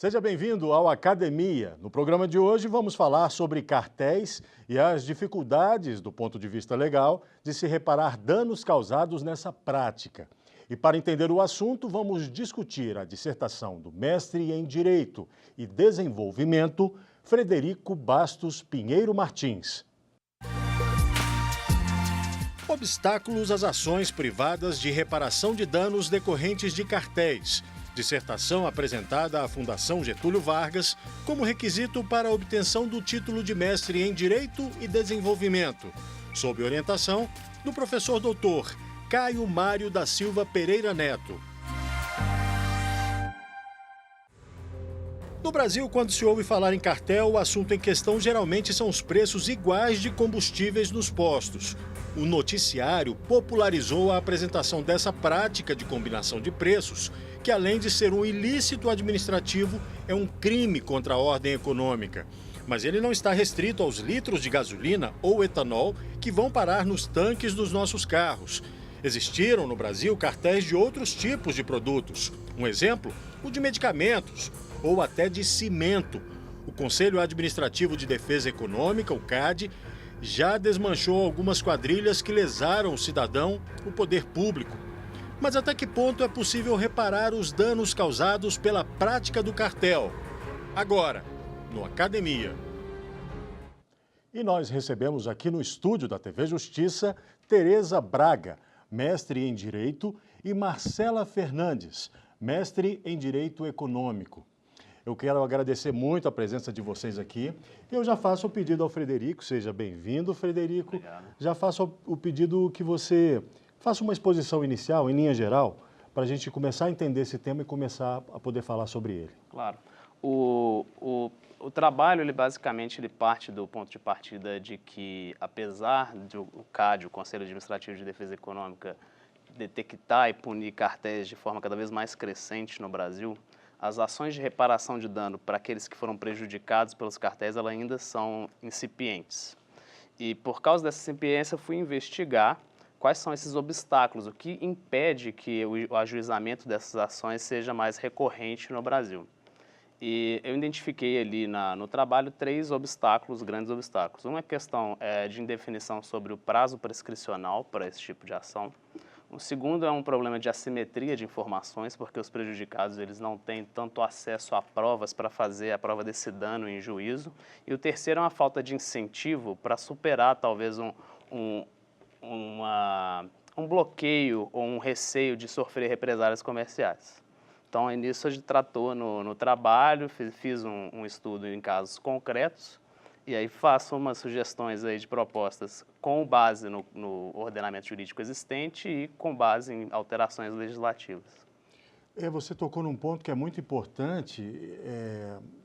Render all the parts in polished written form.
Seja bem-vindo ao Academia. No programa de hoje vamos falar sobre cartéis e as dificuldades, do ponto de vista legal, de se reparar danos causados nessa prática. E para entender o assunto, vamos discutir a dissertação do mestre em Direito e Desenvolvimento, Frederico Bastos Pinheiro Martins. Obstáculos às ações privadas de reparação de danos decorrentes de cartéis. Dissertação apresentada à Fundação Getúlio Vargas como requisito para a obtenção do título de mestre em Direito e Desenvolvimento, sob orientação do professor doutor Caio Mário da Silva Pereira Neto. No Brasil, quando se ouve falar em cartel, o assunto em questão geralmente são os preços iguais de combustíveis nos postos. O noticiário popularizou a apresentação dessa prática de combinação de preços, que além de ser um ilícito administrativo, é um crime contra a ordem econômica. Mas ele não está restrito aos litros de gasolina ou etanol que vão parar nos tanques dos nossos carros. Existiram no Brasil cartéis de outros tipos de produtos. Um exemplo, o de medicamentos ou até de cimento. O Conselho Administrativo de Defesa Econômica, o CAD, já desmanchou algumas quadrilhas que lesaram o cidadão, o poder público. Mas até que ponto é possível reparar os danos causados pela prática do cartel? Agora, no Academia. E nós recebemos aqui no estúdio da TV Justiça, Tereza Braga, mestre em Direito, e Marcela Fernandes, mestre em Direito Econômico. Eu quero agradecer muito a presença de vocês aqui. Eu já faço o pedido ao Frederico, seja bem-vindo, Frederico. Obrigado. Já faço o pedido que você faça uma exposição inicial, em linha geral, para a gente começar a entender esse tema e começar a poder falar sobre ele. Claro. O trabalho, ele basicamente, ele parte do ponto de partida de que, apesar do CAD, o Conselho Administrativo de Defesa Econômica, detectar e punir cartéis de forma cada vez mais crescente no Brasil, as ações de reparação de dano para aqueles que foram prejudicados pelos cartéis, elas ainda são incipientes. E por causa dessa incipiência, eu fui investigar quais são esses obstáculos, o que impede que o ajuizamento dessas ações seja mais recorrente no Brasil. E eu identifiquei ali no trabalho 3 obstáculos, grandes obstáculos. Uma questão de indefinição sobre o prazo prescricional para esse tipo de ação. O segundo é um problema de assimetria de informações, porque os prejudicados eles não têm tanto acesso a provas para fazer a prova desse dano em juízo. E o terceiro é uma falta de incentivo para superar talvez um bloqueio ou um receio de sofrer represálias comerciais. Então, nisso a gente tratou no trabalho, fiz um estudo em casos concretos, e aí faço umas sugestões aí de propostas com base no ordenamento jurídico existente e com base em alterações legislativas. Você tocou num ponto que é muito importante.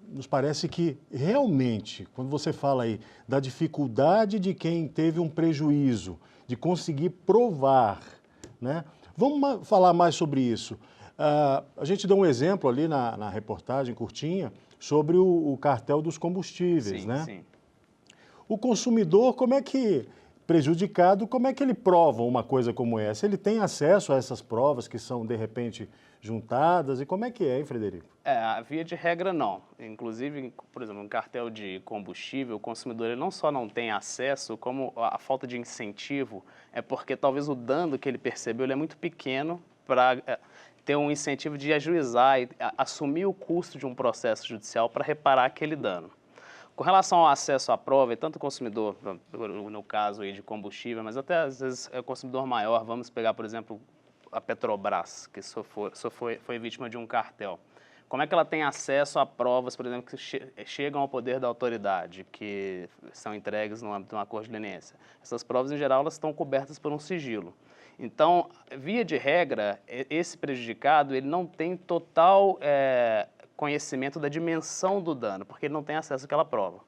Nos parece que realmente, quando você fala aí da dificuldade de quem teve um prejuízo, de conseguir provar, né? Vamos falar mais sobre isso. A gente deu um exemplo ali na reportagem curtinha sobre o cartel dos combustíveis, Sim, né? sim. O consumidor, prejudicado, como é que ele prova uma coisa como essa? Ele tem acesso a essas provas que são, de repente, juntadas? E como é que é, hein, Frederico? A via de regra, não. Inclusive, por exemplo, um cartel de combustível, o consumidor ele não só não tem acesso, como a falta de incentivo é porque talvez o dano que ele percebeu ele é muito pequeno para ter um incentivo de ajuizar e assumir o custo de um processo judicial para reparar aquele dano. Com relação ao acesso à prova, tanto o consumidor, no caso aí de combustível, mas até às vezes é o consumidor maior, vamos pegar, por exemplo, a Petrobras, que foi vítima de um cartel. Como é que ela tem acesso a provas, por exemplo, que chegam ao poder da autoridade, que são entregues no âmbito de um acordo de leniência? Essas provas, em geral, elas estão cobertas por um sigilo. Então, via de regra, esse prejudicado ele não tem total conhecimento da dimensão do dano, porque ele não tem acesso àquela prova.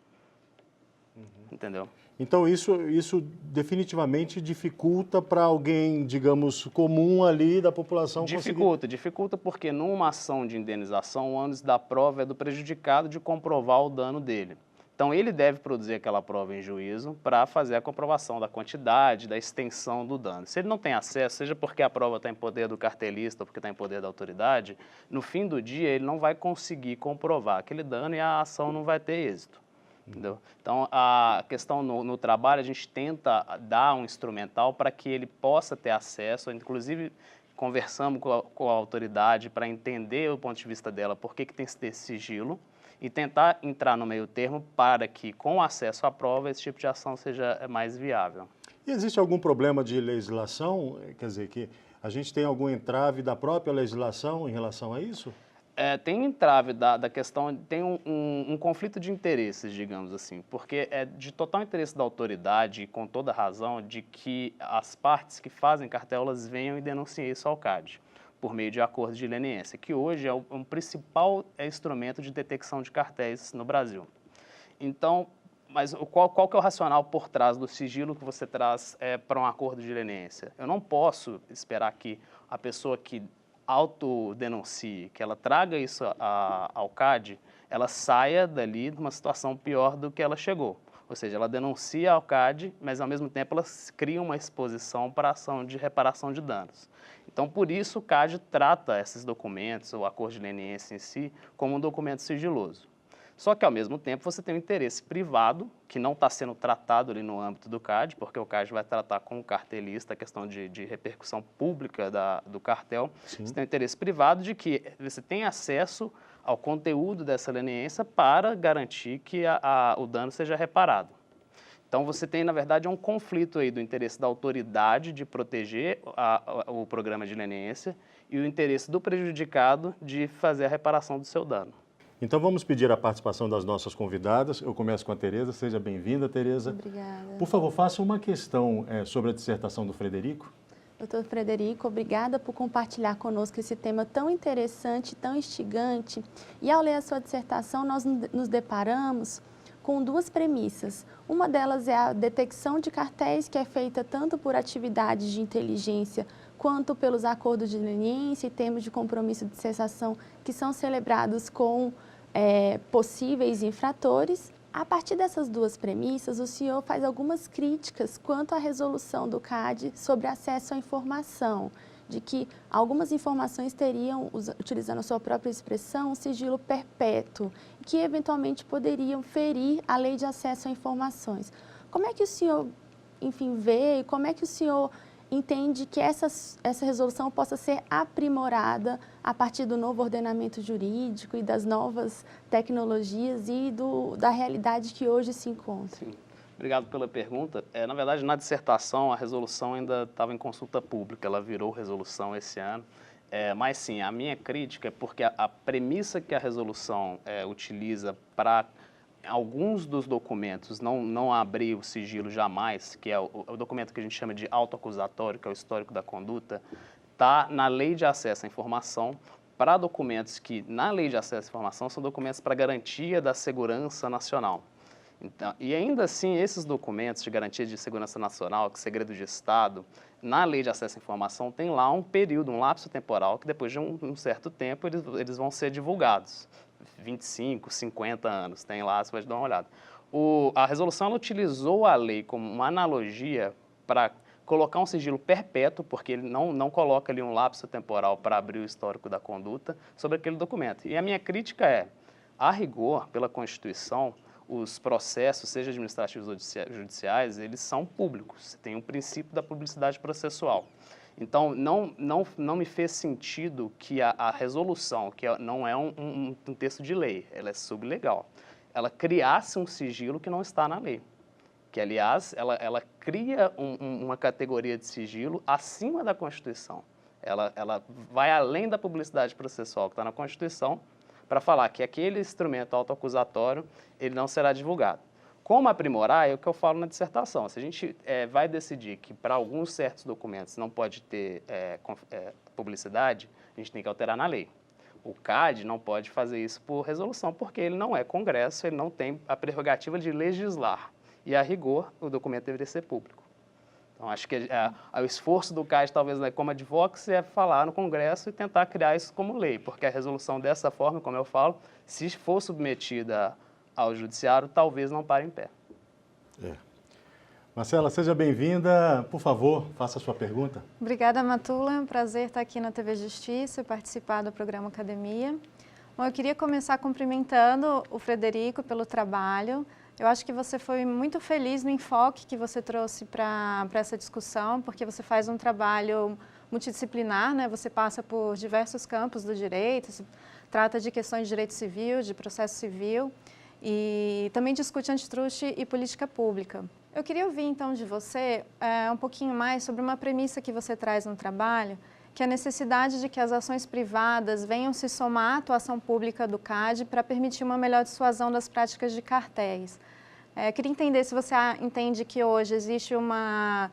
Entendeu? Então, isso definitivamente dificulta para alguém, digamos, comum ali da população Dificulta porque numa ação de indenização, o ônus da prova é do prejudicado de comprovar o dano dele. Então, ele deve produzir aquela prova em juízo para fazer a comprovação da quantidade, da extensão do dano. Se ele não tem acesso, seja porque a prova está em poder do cartelista ou porque está em poder da autoridade, no fim do dia ele não vai conseguir comprovar aquele dano e a ação não vai ter êxito. Entendeu? Então, a questão no trabalho, a gente tenta dar um instrumental para que ele possa ter acesso, inclusive conversamos com a autoridade para entender o ponto de vista dela, por que tem que ter sigilo, e tentar entrar no meio termo para que, com acesso à prova, esse tipo de ação seja mais viável. E existe algum problema de legislação? Quer dizer, que a gente tem algum entrave da própria legislação em relação a isso? Tem entrave da questão, tem um conflito de interesses, digamos assim, porque é de total interesse da autoridade, e com toda razão, de que as partes que fazem cartel, elas venham e denunciem isso ao CAD, por meio de acordo de leniência, que hoje é um principal instrumento de detecção de cartéis no Brasil. Então, mas qual que é o racional por trás do sigilo que você traz para um acordo de leniência? Eu não posso esperar que a pessoa que autodenuncie, que ela traga isso ao CAD, ela saia dali de uma situação pior do que ela chegou. Ou seja, ela denuncia ao CAD, mas ao mesmo tempo ela cria uma exposição para ação de reparação de danos. Então, por isso, o CAD trata esses documentos, o acordo de leniência em si, como um documento sigiloso. Só que, ao mesmo tempo, você tem um interesse privado, que não está sendo tratado ali no âmbito do CAD, porque o CAD vai tratar com o cartelista a questão de repercussão pública do cartel. Sim. Você tem um interesse privado de que você tenha acesso ao conteúdo dessa leniência para garantir que o dano seja reparado. Então, você tem, na verdade, um conflito aí do interesse da autoridade de proteger o programa de leniência e o interesse do prejudicado de fazer a reparação do seu dano. Então, vamos pedir a participação das nossas convidadas. Eu começo com a Tereza. Seja bem-vinda, Tereza. Obrigada. Por favor, faça uma questão sobre a dissertação do Frederico. Doutor Frederico, obrigada por compartilhar conosco esse tema tão interessante, tão instigante. E ao ler a sua dissertação, nós nos deparamos com duas premissas. Uma delas é a detecção de cartéis, que é feita tanto por atividades de inteligência quanto pelos acordos de leniência e termos de compromisso de cessação que são celebrados com possíveis infratores. A partir dessas duas premissas, o senhor faz algumas críticas quanto à resolução do CAD sobre acesso à informação, de que algumas informações teriam, utilizando a sua própria expressão, um sigilo perpétuo, que eventualmente poderiam ferir a lei de acesso a informações. Como é que o senhor, enfim, vê, como é que o senhor entende que essa resolução possa ser aprimorada a partir do novo ordenamento jurídico e das novas tecnologias e da realidade que hoje se encontra? Sim. Obrigado pela pergunta. Na verdade, na dissertação, a resolução ainda estava em consulta pública, ela virou resolução esse ano. Mas sim, a minha crítica é porque a premissa que a resolução utiliza para alguns dos documentos não abrir o sigilo jamais, que é o documento que a gente chama de autoacusatório, que é o histórico da conduta, está na Lei de Acesso à Informação, para documentos que, na Lei de Acesso à Informação, são documentos para garantia da segurança nacional. Então, e ainda assim, esses documentos de garantia de segurança nacional, que é segredo de Estado, na Lei de Acesso à Informação, tem lá um período, um lapso temporal, que depois de um certo tempo eles vão ser divulgados. 25, 50 anos, tem lá, você pode dar uma olhada. A resolução ela utilizou a lei como uma analogia para colocar um sigilo perpétuo, porque ele não coloca ali um lapso temporal para abrir o histórico da conduta sobre aquele documento. E a minha crítica a rigor, pela Constituição, os processos, seja administrativos ou judiciais, eles são públicos. Tem um princípio da publicidade processual. Então, não me fez sentido que a resolução, que não é um texto de lei, ela é sublegal, ela criasse um sigilo que não está na lei. Que, aliás, ela cria uma categoria de sigilo acima da Constituição. Ela vai além da publicidade processual que está na Constituição para falar que aquele instrumento autoacusatório ele não será divulgado. Como aprimorar é o que eu falo na dissertação. Se a gente vai decidir que para alguns certos documentos não pode ter publicidade, a gente tem que alterar na lei. O CAD não pode fazer isso por resolução, porque ele não é Congresso, ele não tem a prerrogativa de legislar. E, a rigor, o documento deveria ser público. Então, acho que o esforço do CAD, talvez, como advocacy, é falar no Congresso e tentar criar isso como lei, porque a resolução dessa forma, como eu falo, se for submetida ao judiciário, talvez não pare em pé. Marcela, seja bem-vinda. Por favor, faça a sua pergunta. Obrigada, Matula. É um prazer estar aqui na TV Justiça e participar do programa Academia. Bom, eu queria começar cumprimentando o Frederico pelo trabalho. Eu acho que você foi muito feliz no enfoque que você trouxe para essa discussão, porque você faz um trabalho multidisciplinar, né? Você passa por diversos campos do direito, trata de questões de direito civil, de processo civil e também discute antitruste e política pública. Eu queria ouvir, então, de você um pouquinho mais sobre uma premissa que você traz no trabalho, que é a necessidade de que as ações privadas venham se somar à atuação pública do CAD para permitir uma melhor dissuasão das práticas de cartéis. Queria entender se você entende que hoje existe uma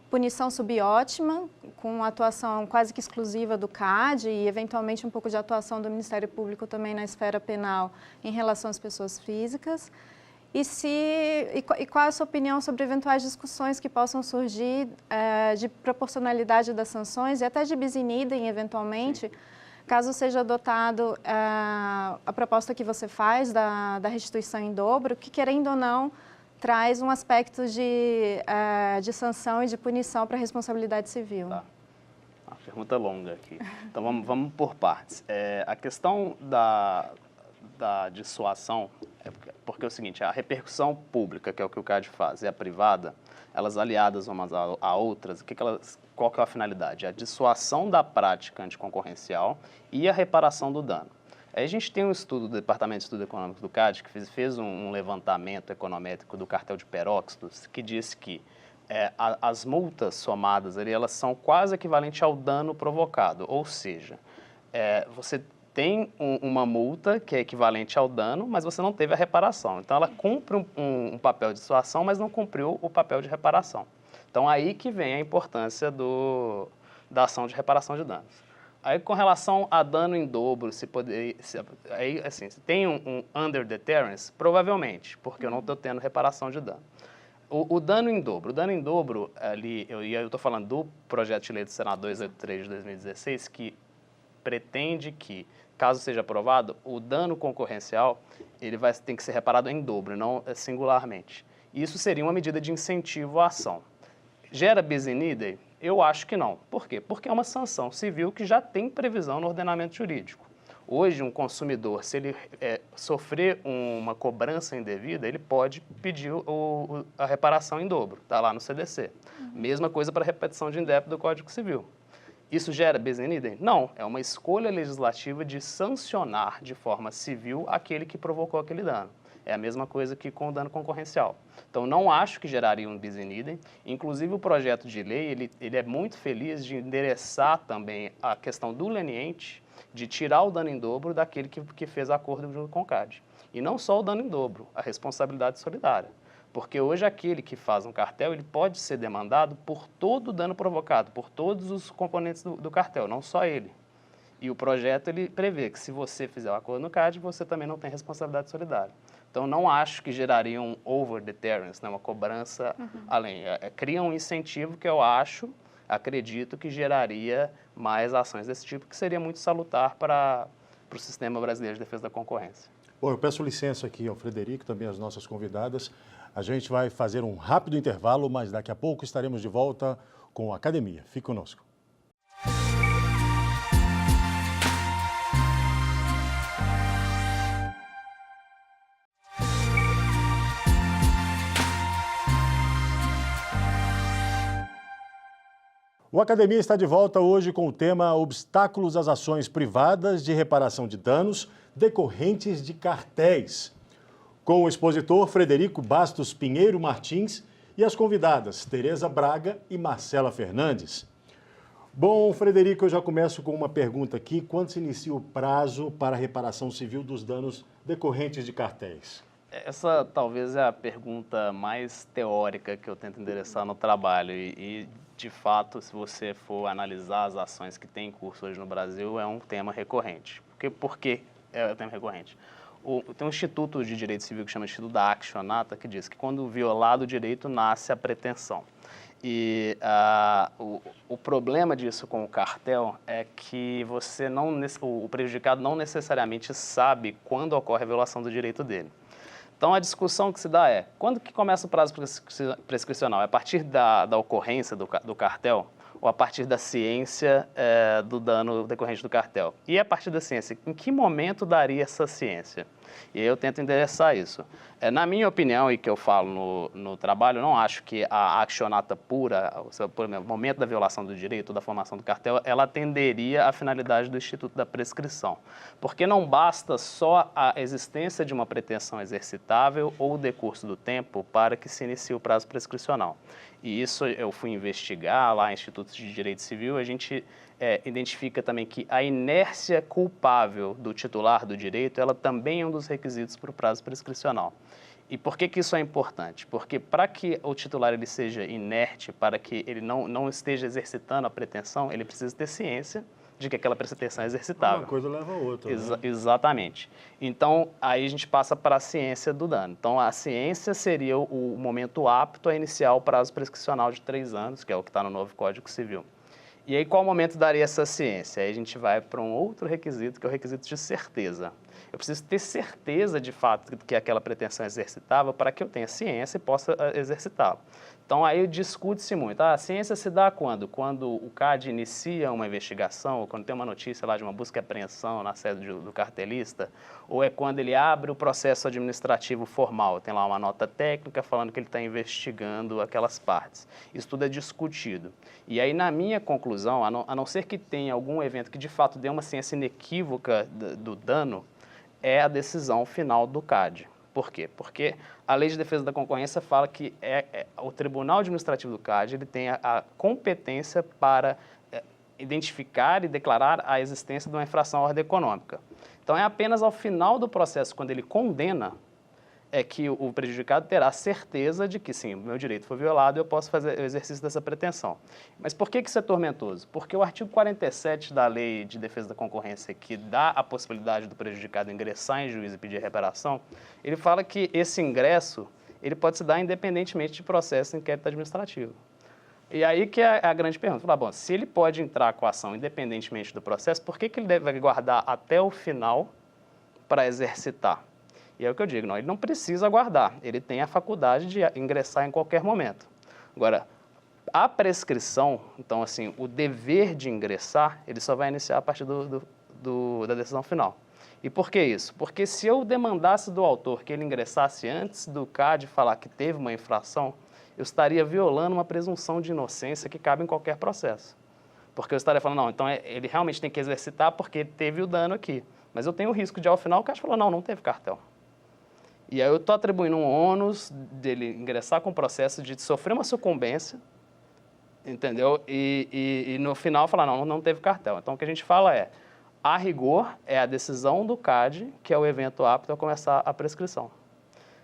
punição subótima, com atuação quase que exclusiva do CAD e, eventualmente, um pouco de atuação do Ministério Público também na esfera penal em relação às pessoas físicas. E qual é a sua opinião sobre eventuais discussões que possam surgir de proporcionalidade das sanções e até de bis in idem, eventualmente, sim, caso seja adotado a proposta que você faz da restituição em dobro, que, querendo ou não, traz um aspecto de sanção e de punição para a responsabilidade civil. Tá. Uma pergunta longa aqui. Então, vamos por partes. A questão da dissuasão, porque é o seguinte, a repercussão pública, que é o que o CAD faz, e a privada, elas aliadas umas a outras, qual que é a finalidade? A dissuasão da prática anticoncorrencial e a reparação do dano. Aí a gente tem um estudo do Departamento de Estudo Econômico do CAD, que fez um levantamento econométrico do cartel de peróxidos, que disse que as multas somadas ali, elas são quase equivalentes ao dano provocado, ou seja, você tem uma multa que é equivalente ao dano, mas você não teve a reparação. Então, ela cumpre um papel de dissuasão, mas não cumpriu o papel de reparação. Então, aí que vem a importância da ação de reparação de danos. Aí, com relação a dano em dobro, se tem um under deterrence? Provavelmente, porque eu não estou tendo reparação de dano. O dano em dobro, ali, eu estou falando do projeto de lei do Senado 283 de 2016, que pretende que, caso seja aprovado, o dano concorrencial ele tem que ser reparado em dobro, não singularmente. Isso seria uma medida de incentivo à ação. Gera bis in idem? Eu acho que não. Por quê? Porque é uma sanção civil que já tem previsão no ordenamento jurídico. Hoje, um consumidor, se ele sofrer uma cobrança indevida, ele pode pedir a reparação em dobro, está lá no CDC. Mesma coisa para a repetição de indébito do Código Civil. Isso gera bis in idem? Não, é uma escolha legislativa de sancionar de forma civil aquele que provocou aquele dano. É a mesma coisa que com o dano concorrencial. Então, não acho que geraria um bis in idem. Inclusive, o projeto de lei, ele é muito feliz de endereçar também a questão do leniente, de tirar o dano em dobro daquele que fez acordo junto com o CAD. E não só o dano em dobro, a responsabilidade solidária. Porque hoje aquele que faz um cartel, ele pode ser demandado por todo o dano provocado, por todos os componentes do cartel, não só ele. E o projeto, ele prevê que se você fizer o acordo no CAD, você também não tem responsabilidade solidária. Então, não acho que geraria um over-deterrence, né, uma cobrança além. Cria um incentivo que eu acredito que geraria mais ações desse tipo, que seria muito salutar para o sistema brasileiro de defesa da concorrência. Bom, eu peço licença aqui ao Frederico, também às nossas convidadas. A gente vai fazer um rápido intervalo, mas daqui a pouco estaremos de volta com a Academia. Fique conosco. O Academia está de volta hoje com o tema Obstáculos às ações privadas de reparação de danos decorrentes de cartéis, com o expositor Frederico Bastos Pinheiro Martins e as convidadas Tereza Braga e Marcela Fernandes. Bom, Frederico, eu já começo com uma pergunta aqui. Quando se inicia o prazo para a reparação civil dos danos decorrentes de cartéis? Essa talvez é a pergunta mais teórica que eu tento endereçar no trabalho e de fato, se você for analisar as ações que tem em curso hoje no Brasil, é um tema recorrente. Por que é um tema recorrente? Tem um instituto de direito civil que chama Instituto da Actionata, que diz que quando violado o direito, nasce a pretensão. E o problema disso com o cartel é que o prejudicado não necessariamente sabe quando ocorre a violação do direito dele. Então, a discussão que se dá é, quando que começa o prazo prescricional? É a partir da ocorrência do cartel ou a partir da ciência do dano decorrente do cartel? E a partir da ciência, em que momento daria essa ciência? E aí eu tento endereçar isso. Na minha opinião, e que eu falo no trabalho, eu não acho que a accionata pura, por exemplo, o momento da violação do direito, da formação do cartel, ela atenderia à finalidade do Instituto da Prescrição. Porque não basta só a existência de uma pretensão exercitável ou o decurso do tempo para que se inicie o prazo prescricional. E isso eu fui investigar lá em Institutos de Direito Civil, a gente identifica também que a inércia culpável do titular do direito, ela também é um dos requisitos para o prazo prescricional. E por que isso é importante? Porque para que o titular ele seja inerte, para que ele não esteja exercitando a pretensão, ele precisa ter ciência de que aquela pretensão é exercitável. Uma coisa leva a outra. Né? Exatamente. Então, aí a gente passa para a ciência do dano. Então, a ciência seria o momento apto a iniciar o prazo prescricional de 3 anos, que é o que está no novo Código Civil. E aí, qual momento daria essa ciência? Aí a gente vai para um outro requisito, que é o requisito de certeza. Eu preciso ter certeza, de fato, que aquela pretensão é exercitável para que eu tenha ciência e possa exercitá-la. Então, aí discute-se muito. A ciência se dá quando? Quando o CAD inicia uma investigação, ou quando tem uma notícia lá de uma busca e apreensão na sede do cartelista, ou é quando ele abre o processo administrativo formal, tem lá uma nota técnica falando que ele está investigando aquelas partes. Isso tudo é discutido. E aí, na minha conclusão, a não ser que tenha algum evento que de fato dê uma ciência inequívoca do dano, é a decisão final do CAD. Por quê? Porque a Lei de Defesa da Concorrência fala que o Tribunal Administrativo do CAD ele tem a competência para identificar e declarar a existência de uma infração à ordem econômica. Então, é apenas ao final do processo, quando ele condena, é que o prejudicado terá certeza de que, sim, o meu direito foi violado e eu posso fazer o exercício dessa pretensão. Mas por que isso é tormentoso? Porque o artigo 47 da Lei de Defesa da Concorrência, que dá a possibilidade do prejudicado ingressar em juízo e pedir reparação, ele fala que esse ingresso ele pode se dar independentemente de processo de inquérito administrativo. E aí que é a grande pergunta. Falar, bom, se ele pode entrar com a ação independentemente do processo, por que ele deve aguardar até o final para exercitar? E é o que eu digo, não, ele não precisa aguardar, ele tem a faculdade de ingressar em qualquer momento. Agora, a prescrição, então assim, o dever de ingressar, ele só vai iniciar a partir da decisão final. E por que isso? Porque se eu demandasse do autor que ele ingressasse antes do CAD falar que teve uma infração, eu estaria violando uma presunção de inocência que cabe em qualquer processo. Porque eu estaria falando, não, então ele realmente tem que exercitar porque teve o dano aqui. Mas eu tenho o risco de, ao final, o CAD falar, não teve cartel. E aí eu estou atribuindo um ônus dele ingressar com o processo de sofrer uma sucumbência, entendeu? E no final falar, não teve cartel. Então, o que a gente fala é, a rigor, é a decisão do CAD, que é o evento apto a começar a prescrição.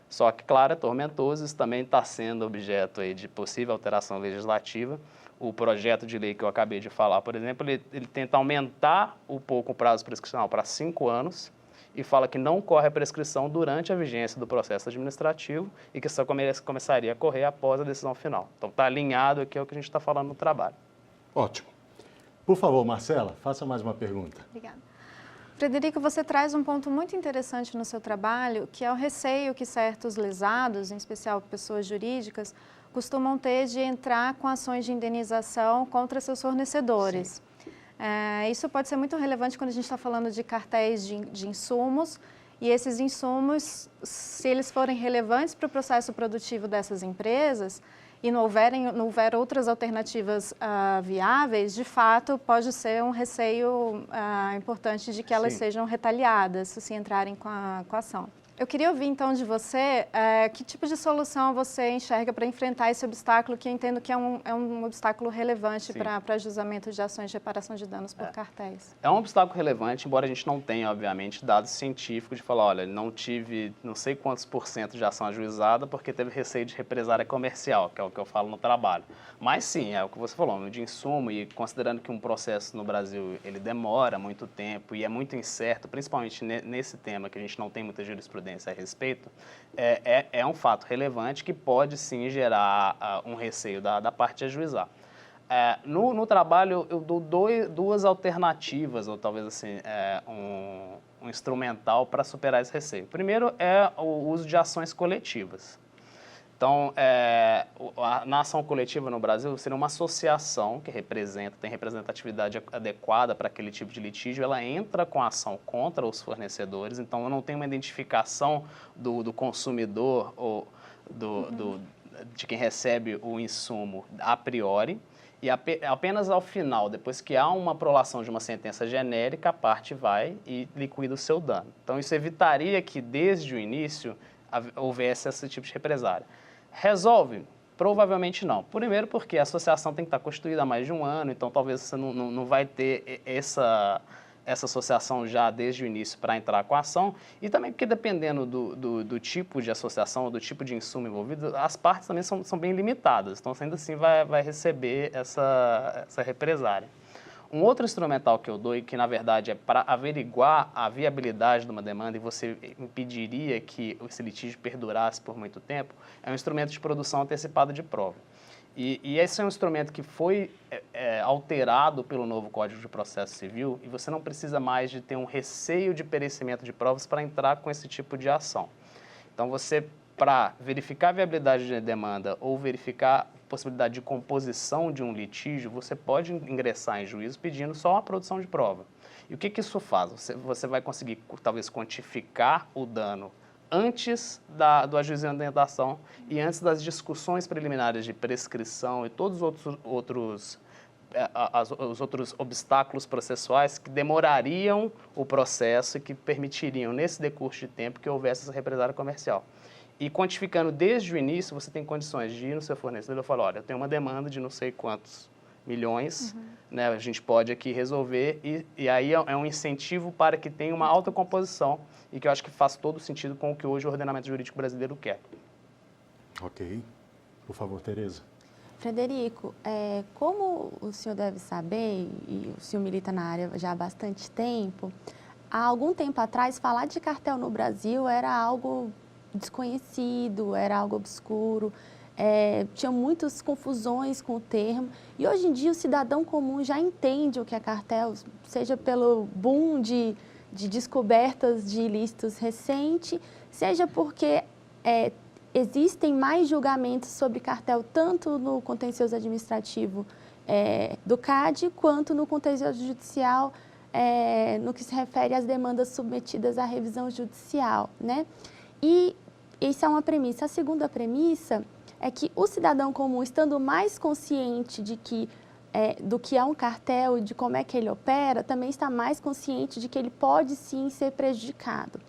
Só que, claro, é tormentoso, isso também está sendo objeto aí de possível alteração legislativa. O projeto de lei que eu acabei de falar, por exemplo, ele tenta aumentar um pouco o prazo prescricional para 5 anos, e fala que não corre a prescrição durante a vigência do processo administrativo e que só começaria a correr após a decisão final. Então, está alinhado aqui ao que a gente está falando no trabalho. Ótimo. Por favor, Marcela, faça mais uma pergunta. Obrigada. Frederico, você traz um ponto muito interessante no seu trabalho, que é o receio que certos lesados, em especial pessoas jurídicas, costumam ter de entrar com ações de indenização contra seus fornecedores. Sim. Isso pode ser muito relevante quando a gente está falando de cartéis de insumos, e esses insumos, se eles forem relevantes para o processo produtivo dessas empresas e não houver outras alternativas viáveis, de fato pode ser um receio importante de que elas Sim. sejam retaliadas se entrarem com a ação. Eu queria ouvir, então, de você, que tipo de solução você enxerga para enfrentar esse obstáculo, que eu entendo que é um obstáculo relevante para ajustamento de ações de reparação de danos por cartéis. É um obstáculo relevante, embora a gente não tenha, obviamente, dados científicos de falar, olha, não tive não sei quantos % de ação ajuizada porque teve receio de represária comercial, que é o que eu falo no trabalho. Mas sim, é o que você falou, de insumo, e considerando que um processo no Brasil, ele demora muito tempo e é muito incerto, principalmente nesse tema que a gente não tem muita jurisprudência a respeito, é um fato relevante que pode sim gerar um receio da parte a ajuizar. No trabalho eu dou duas alternativas, ou talvez assim, um um instrumental para superar esse receio. Primeiro é o uso de ações coletivas. Então, na ação coletiva no Brasil, seria uma associação que tem representatividade adequada para aquele tipo de litígio, ela entra com a ação contra os fornecedores, então eu não tenho uma identificação do consumidor ou de quem recebe o insumo a priori, e apenas ao final, depois que há uma prolação de uma sentença genérica, a parte vai e liquida o seu dano. Então, isso evitaria que, desde o início, houvesse esse tipo de represália. Resolve? Provavelmente não. Primeiro porque a associação tem que estar constituída há mais de um ano, então talvez você não vai ter essa associação já desde o início para entrar com a ação, e também porque dependendo do tipo de associação, do tipo de insumo envolvido, as partes também são bem limitadas, então ainda assim vai receber essa represália. Um outro instrumental que eu dou, e que na verdade é para averiguar a viabilidade de uma demanda e você impediria que esse litígio perdurasse por muito tempo, é um instrumento de produção antecipada de prova. E esse é um instrumento que foi alterado pelo novo Código de Processo Civil, e você não precisa mais de ter um receio de perecimento de provas para entrar com esse tipo de ação. Então, para verificar a viabilidade de demanda ou verificar a possibilidade de composição de um litígio, você pode ingressar em juízo pedindo só a produção de prova. E o que isso faz? Você vai conseguir, talvez, quantificar o dano antes do ajuizamento da ação e antes das discussões preliminares de prescrição e todos os outros obstáculos processuais que demorariam o processo e que permitiriam, nesse decurso de tempo, que houvesse essa represália comercial. E quantificando desde o início, você tem condições de ir no seu fornecedor e falar, olha, eu tenho uma demanda de não sei quantos milhões, né, a gente pode aqui resolver, e aí é um incentivo para que tenha uma alta composição, e que eu acho que faz todo sentido com o que hoje o ordenamento jurídico brasileiro quer. Ok. Por favor, Tereza. Frederico, como o senhor deve saber, e o senhor milita na área já há bastante tempo, há algum tempo atrás, falar de cartel no Brasil era algo desconhecido, era algo obscuro, tinha muitas confusões com o termo, e hoje em dia o cidadão comum já entende o que é cartel, seja pelo boom de descobertas de ilícitos recente, seja porque existem mais julgamentos sobre cartel tanto no contencioso administrativo do CAD, quanto no contencioso judicial, no que se refere às demandas submetidas à revisão judicial, né? E essa é uma premissa. A segunda premissa é que o cidadão comum, estando mais consciente do que é um cartel e de como é que ele opera, também está mais consciente de que ele pode sim ser prejudicado.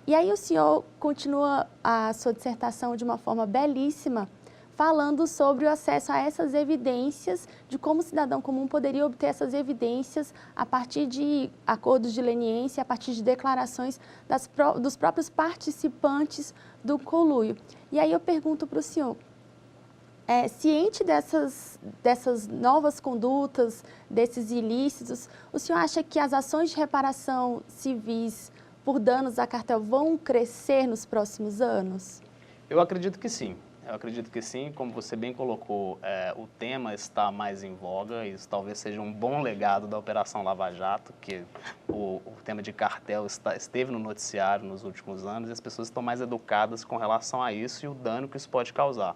E aí o senhor continua a sua dissertação de uma forma belíssima, falando sobre o acesso a essas evidências, de como o cidadão comum poderia obter essas evidências a partir de acordos de leniência, a partir de declarações dos próprios participantes do conluio. E aí eu pergunto para o senhor, ciente dessas novas condutas, desses ilícitos, o senhor acha que as ações de reparação civis por danos a cartel vão crescer nos próximos anos? Eu acredito que sim. Como você bem colocou, o tema está mais em voga, isso talvez seja um bom legado da Operação Lava Jato, que o tema de cartel esteve no noticiário nos últimos anos e as pessoas estão mais educadas com relação a isso e o dano que isso pode causar.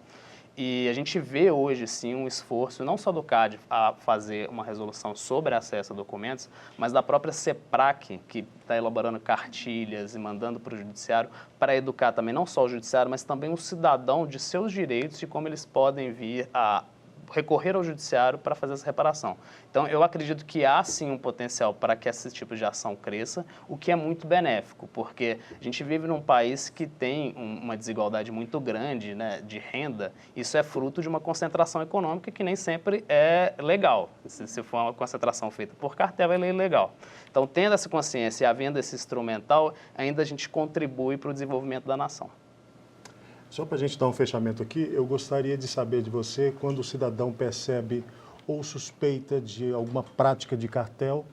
E a gente vê hoje, sim, um esforço, não só do CAD a fazer uma resolução sobre acesso a documentos, mas da própria CEPRAC, que está elaborando cartilhas e mandando para o judiciário, para educar também não só o judiciário, mas também o cidadão de seus direitos e como eles podem vir a recorrer ao judiciário para fazer essa reparação. Então, eu acredito que há, sim, um potencial para que esse tipo de ação cresça, o que é muito benéfico, porque a gente vive num país que tem uma desigualdade muito grande, né, de renda. Isso é fruto de uma concentração econômica que nem sempre é legal. Se for uma concentração feita por cartel, ela é ilegal. Então, tendo essa consciência e havendo esse instrumental, ainda a gente contribui para o desenvolvimento da nação. Só para a gente dar um fechamento aqui, eu gostaria de saber de você, quando o cidadão percebe ou suspeita de alguma prática de cartel,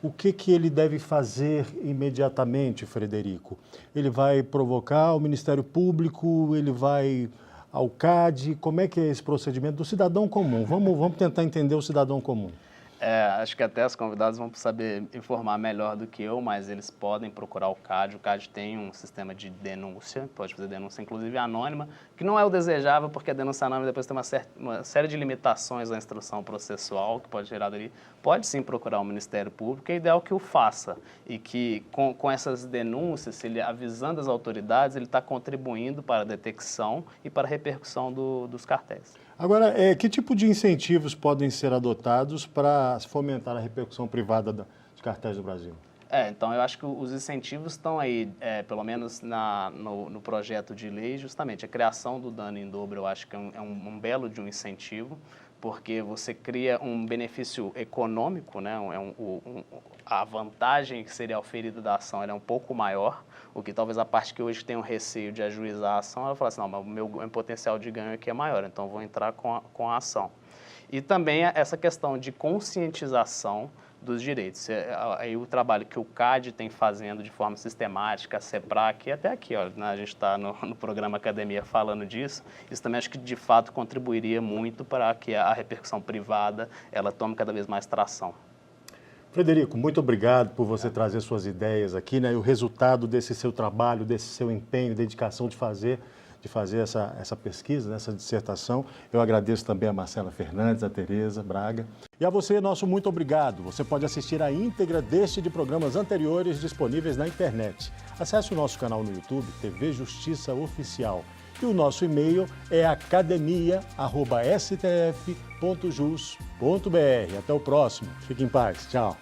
o que ele deve fazer imediatamente, Frederico? Ele vai provocar o Ministério Público, ele vai ao CAD, como é que é esse procedimento do cidadão comum? Vamos tentar entender o cidadão comum. Acho que até os convidados vão saber informar melhor do que eu, mas eles podem procurar o CAD. O CAD tem um sistema de denúncia, pode fazer denúncia inclusive anônima, que não é o desejável, porque a denúncia anônima depois tem uma série de limitações à instrução processual que pode gerar dali. Pode sim procurar o Ministério Público, é ideal que o faça e que com essas denúncias, ele avisando as autoridades, ele está contribuindo para a detecção e para a repercussão dos cartéis. Agora, que tipo de incentivos podem ser adotados para fomentar a repercussão privada dos cartéis do Brasil? Então eu acho que os incentivos estão aí, pelo menos no projeto de lei, justamente a criação do dano em dobro, eu acho que é um belo de um incentivo, porque você cria um benefício econômico, né? A vantagem que seria oferida da ação é um pouco maior, o que talvez a parte que hoje tem um receio de ajuizar a ação, ela fala assim, não, mas o meu potencial de ganho aqui é maior, então eu vou entrar com a ação. E também essa questão de conscientização dos direitos. Aí o trabalho que o CAD tem fazendo de forma sistemática, a SEPRAC, e até aqui, ó, né, a gente está no programa Academia falando disso, isso também acho que de fato contribuiria muito para que a repercussão privada ela tome cada vez mais tração. Frederico, muito obrigado por você trazer suas ideias aqui, né? E o resultado desse seu trabalho, desse seu empenho, dedicação de fazer essa pesquisa, essa dissertação. Eu agradeço também a Marcela Fernandes, a Tereza Braga. E a você, nosso muito obrigado. Você pode assistir a íntegra deste e de programas anteriores disponíveis na internet. Acesse o nosso canal no YouTube, TV Justiça Oficial. E o nosso e-mail é academia@stf.jus.br. Até o próximo. Fique em paz. Tchau.